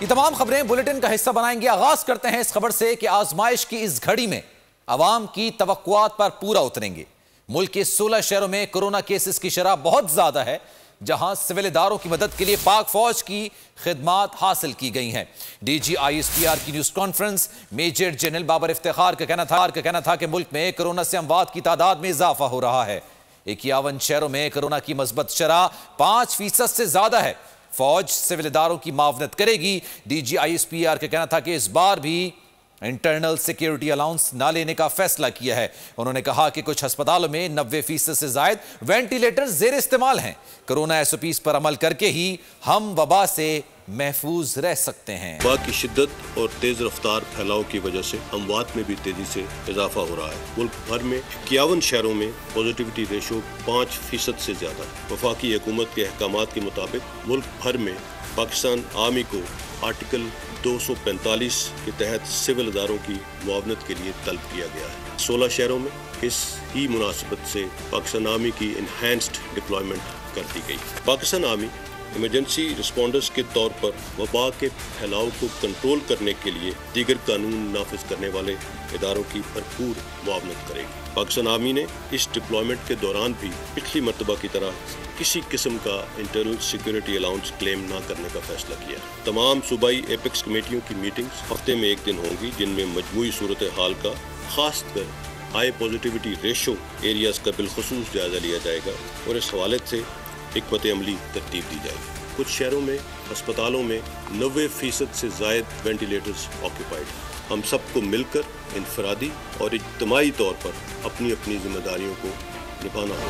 یہ تمام خبریں بلیٹن کا حصہ بنائیں گے۔ آغاز کرتے ہیں اس خبر سے کہ آزمائش کی اس گھڑی میں عوام کی توقعات پر پورا اتریں گے۔ ملک کے 16 شہروں میں کورونا کیسز کی شرح بہت زیادہ ہے، جہاں سول اداروں کی مدد کے لیے پاک فوج کی خدمات حاصل کی گئی ہیں۔ ڈی جی آئی ایس پی آر کی news conference major general Babar Iftikhar کا کہنا تھا کہ ملک میں کورونا سے اموات کی تعداد میں اضافہ ہو رہا ہے۔ 51 شہروں میں کورونا کی مثبت شرح 5% سے زیادہ ہے۔ فوج سول اداروں کی معاونت کرے گی۔ ڈی جی آئی ایس پی آر کا کہنا تھا کہ اس بار بھی انٹرنل سیکیورٹی الاؤنس نہ لینے کا فیصلہ کیا ہے۔ انہوں نے کہا کہ کچھ ہسپتالوں میں 90% سے زائد وینٹیلیٹر زیر استعمال ہیں۔ کورونا ایس او پیز پر عمل کر کے ہی ہم وبا سے محفوظ رہ سکتے ہیں۔ وبا کی شدت اور تیز رفتار پھیلاؤ کی وجہ سے اموات میں بھی تیزی سے اضافہ ہو رہا ہے۔ ملک بھر میں 51 شہروں میں پازیٹیوٹی ریشو 5% سے زیادہ ہے۔ وفاقی حکومت کے احکامات کے مطابق ملک بھر میں پاکستان آرمی کو آرٹیکل 245 کے تحت سول اداروں کی معاونت کے لیے طلب کیا گیا ہے۔ 16 شہروں میں اس ہی مناسبت سے پاکستان آرمی کی انہینسڈ ڈپلائمنٹ کر دی گئی۔ پاکستان آرمی ایمرجنسی رسپونڈرز کے طور پر وبا کے پھیلاؤ کو کنٹرول کرنے کے لیے دیگر قانون نافذ کرنے والے اداروں کی بھرپور معاونت کرے گی۔ پاکستان آرمی نے اس ڈپلائمنٹ کے دوران بھی پچھلی مرتبہ کی طرح کسی قسم کا انٹرنل سیکیورٹی الاؤنس کلیم نہ کرنے کا فیصلہ کیا۔ تمام صوبائی ایپیکس کمیٹیوں کی میٹنگز ہفتے میں ایک دن ہوں گی، جن میں مجموعی صورتحال کا خاص کر ہائی پازیٹیوٹی ریشو ایریاز کا بالخصوص جائزہ لیا جائے گا اور اس حوالے سے حکمت عملی ترتیب دی جائے گی۔ کچھ شہروں میں ہسپتالوں میں 90% سے زائد وینٹیلیٹرز آکیوپائڈ ہیں۔ ہم سب کو مل کر انفرادی اور اجتماعی طور پر اپنی ذمہ داریوں کو نبھانا ہوگا۔